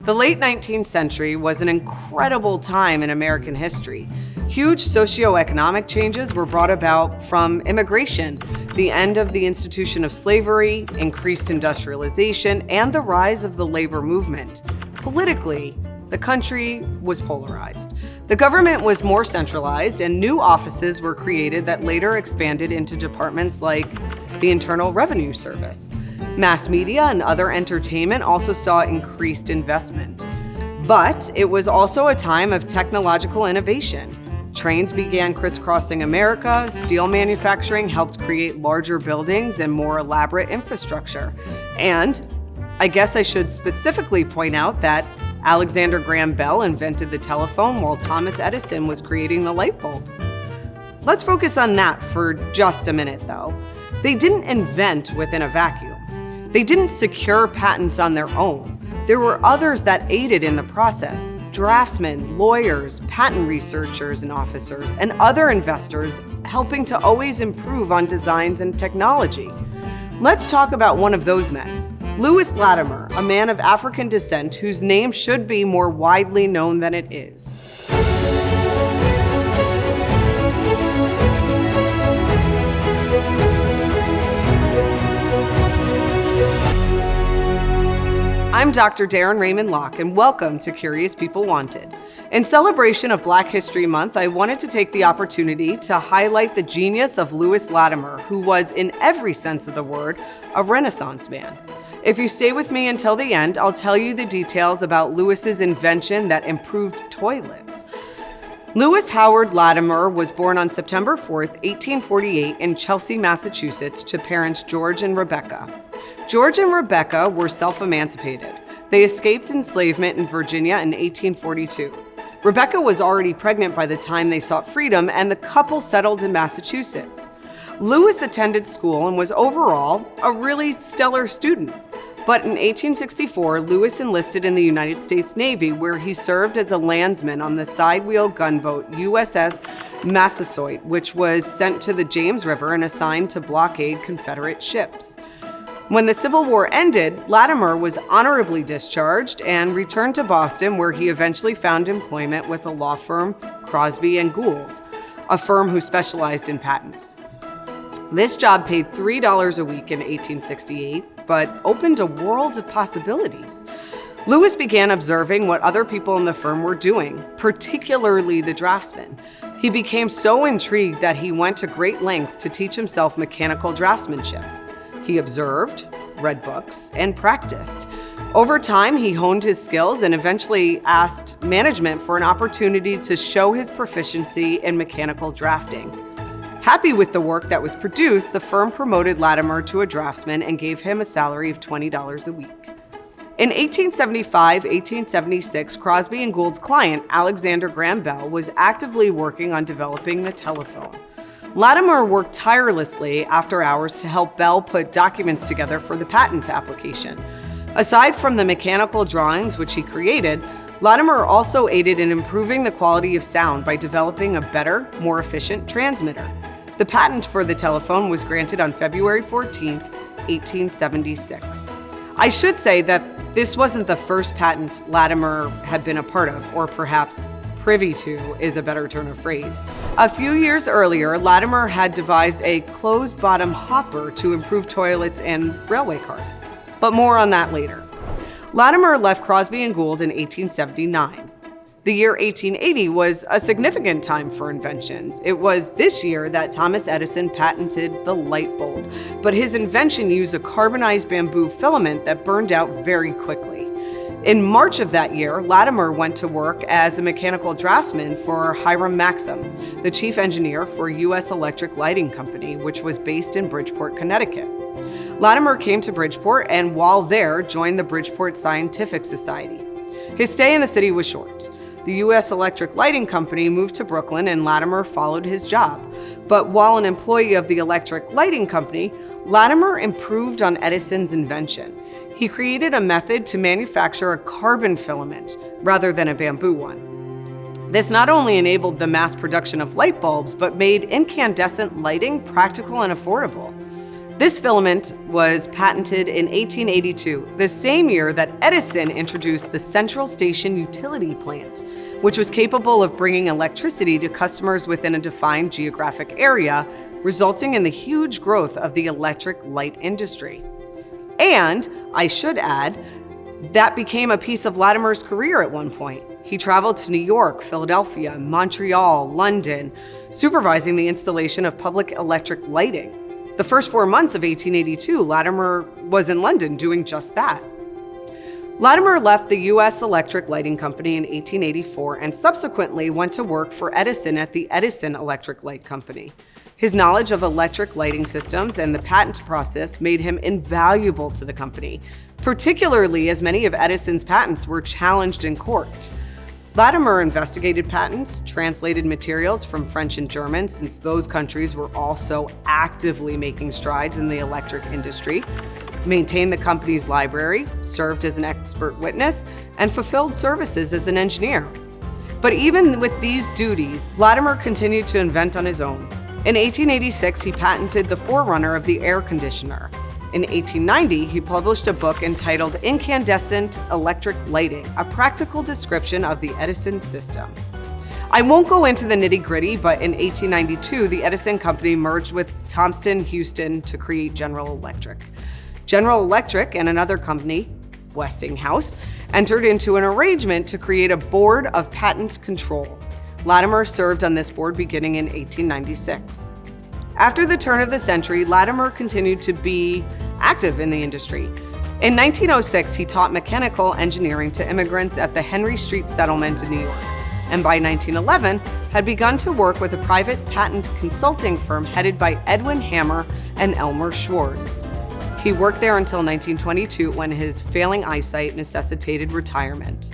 The late 19th century was an incredible time in American history. Huge socioeconomic changes were brought about from immigration, the end of the institution of slavery, increased industrialization, and the rise of the labor movement. Politically, the country was polarized. The government was more centralized, and new offices were created that later expanded into departments like the Internal Revenue Service. Mass media and other entertainment also saw increased investment. But it was also a time of technological innovation. Trains began crisscrossing America, steel manufacturing helped create larger buildings and more elaborate infrastructure. And I guess I should specifically point out that Alexander Graham Bell invented the telephone while Thomas Edison was creating the light bulb. Let's focus on that for just a minute, though. They didn't invent within a vacuum. They didn't secure patents on their own. There were others that aided in the process: draftsmen, lawyers, patent researchers and officers, and other investors helping to always improve on designs and technology. Let's talk about one of those men. Lewis Latimer, a man of African descent whose name should be more widely known than it is. I'm Dr. Daryn Reyman-Lock, and welcome to Curious People Wanted. In celebration of Black History Month, I wanted to take the opportunity to highlight the genius of Lewis Latimer, who was, in every sense of the word, a Renaissance man. If you stay with me until the end, I'll tell you the details about Lewis's invention that improved toilets. Lewis Howard Latimer was born on September 4th, 1848 in Chelsea, Massachusetts, to parents George and Rebecca. George and Rebecca were self-emancipated. They escaped enslavement in Virginia in 1842. Rebecca was already pregnant by the time they sought freedom, and the couple settled in Massachusetts. Lewis attended school and was overall a really stellar student. But in 1864, Lewis enlisted in the United States Navy, where he served as a landsman on the sidewheel gunboat USS Massasoit, which was sent to the James River and assigned to blockade Confederate ships. When the Civil War ended, Latimer was honorably discharged and returned to Boston, where he eventually found employment with the law firm Crosby & Gould, a firm who specialized in patents. This job paid $3 a week in 1868, but opened a world of possibilities. Lewis began observing what other people in the firm were doing, particularly the draftsmen. He became so intrigued that he went to great lengths to teach himself mechanical draftsmanship. He observed, read books, and practiced. Over time, he honed his skills and eventually asked management for an opportunity to show his proficiency in mechanical drafting. Happy with the work that was produced, the firm promoted Latimer to a draftsman and gave him a salary of $20 a week. In 1875-1876, Crosby & Gould's client, Alexander Graham Bell, was actively working on developing the telephone. Latimer worked tirelessly after hours to help Bell put documents together for the patent application. Aside from the mechanical drawings which he created, Latimer also aided in improving the quality of sound by developing a better, more efficient transmitter. The patent for the telephone was granted on February 14, 1876. I should say that this wasn't the first patent Latimer had been a part of, or perhaps privy to is a better turn of phrase. A few years earlier, Latimer had devised a closed-bottom hopper to improve toilets and railway cars. But more on that later. Latimer left Crosby & Gould in 1879. The year 1880 was a significant time for inventions. It was this year that Thomas Edison patented the light bulb, but his invention used a carbonized bamboo filament that burned out very quickly. In March of that year, Latimer went to work as a mechanical draftsman for Hiram Maxim, the chief engineer for U.S. Electric Lighting Company, which was based in Bridgeport, Connecticut. Latimer came to Bridgeport and, while there, joined the Bridgeport Scientific Society. His stay in the city was short. The U.S. Electric Lighting Company moved to Brooklyn and Latimer followed his job. But while an employee of the Electric Lighting Company, Latimer improved on Edison's invention. He created a method to manufacture a carbon filament rather than a bamboo one. This not only enabled the mass production of light bulbs, but made incandescent lighting practical and affordable. This filament was patented in 1882, the same year that Edison introduced the Central Station Utility Plant, which was capable of bringing electricity to customers within a defined geographic area, resulting in the huge growth of the electric light industry. And, I should add, that became a piece of Latimer's career at one point. He traveled to New York, Philadelphia, Montreal, London, supervising the installation of public electric lighting. The first 4 months of 1882, Latimer was in London doing just that. Latimer left the U.S. Electric Lighting Company in 1884 and subsequently went to work for Edison at the Edison Electric Light Company. His knowledge of electric lighting systems and the patent process made him invaluable to the company, particularly as many of Edison's patents were challenged in court. Latimer investigated patents, translated materials from French and German, since those countries were also actively making strides in the electric industry, maintained the company's library, served as an expert witness, and fulfilled services as an engineer. But even with these duties, Latimer continued to invent on his own. In 1886, he patented the forerunner of the air conditioner. In 1890, he published a book entitled Incandescent Electric Lighting, a practical description of the Edison system. I won't go into the nitty-gritty, but in 1892, the Edison Company merged with Thomson Houston to create General Electric. General Electric and another company, Westinghouse, entered into an arrangement to create a board of patent control. Latimer served on this board beginning in 1896. After the turn of the century, Latimer continued to be active in the industry. In 1906, he taught mechanical engineering to immigrants at the Henry Street Settlement in New York, and by 1911 had begun to work with a private patent consulting firm headed by Edwin Hammer and Elmer Schwartz. He worked there until 1922 when his failing eyesight necessitated retirement.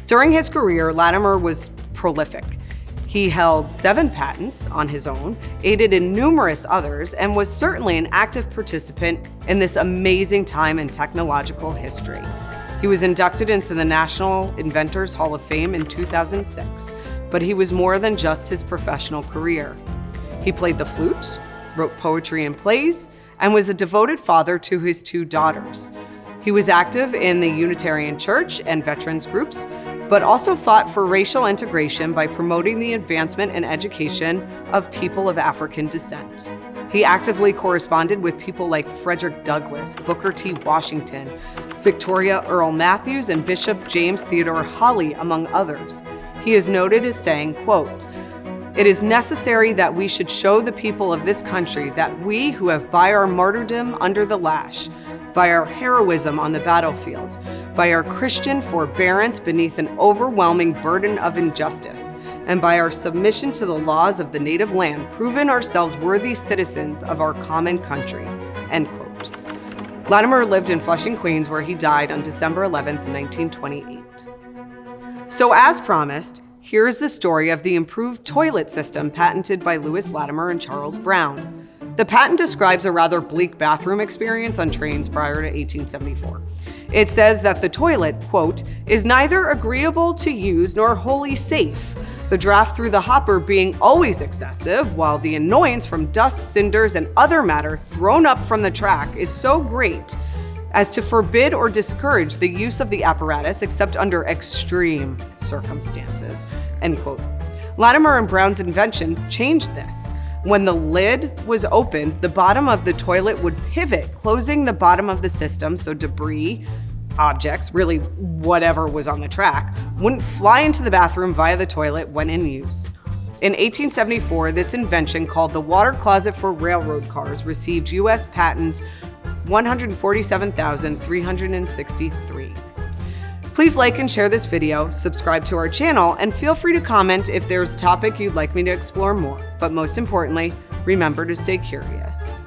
During his career, Latimer was prolific. He held 7 patents on his own, aided in numerous others, and was certainly an active participant in this amazing time in technological history. He was inducted into the National Inventors Hall of Fame in 2006, but he was more than just his professional career. He played the flute, wrote poetry and plays, and was a devoted father to his 2 daughters. He was active in the Unitarian Church and veterans groups, but also fought for racial integration by promoting the advancement and education of people of African descent. He actively corresponded with people like Frederick Douglass, Booker T. Washington, Victoria Earl Matthews, and Bishop James Theodore Holly, among others. He is noted as saying, quote, "It is necessary that we should show the people of this country that we who have by our martyrdom under the lash, by our heroism on the battlefield, by our Christian forbearance beneath an overwhelming burden of injustice, and by our submission to the laws of the native land, proven ourselves worthy citizens of our common country." End quote. Latimer lived in Flushing, Queens, where he died on December 11th, 1928. So as promised, here is the story of the improved toilet system patented by Lewis Latimer and Charles Brown. The patent describes a rather bleak bathroom experience on trains prior to 1874. It says that the toilet, quote, "is neither agreeable to use nor wholly safe, the draft through the hopper being always excessive, while the annoyance from dust, cinders, and other matter thrown up from the track is so great as to forbid or discourage the use of the apparatus except under extreme circumstances," end quote. Latimer and Brown's invention changed this. When the lid was opened, the bottom of the toilet would pivot, closing the bottom of the system so debris, objects, really whatever was on the track, wouldn't fly into the bathroom via the toilet when in use. In 1874, this invention, called the water closet for railroad cars, received U.S. patent 147,363. Please like and share this video, subscribe to our channel, and feel free to comment if there's a topic you'd like me to explore more. But most importantly, remember to stay curious.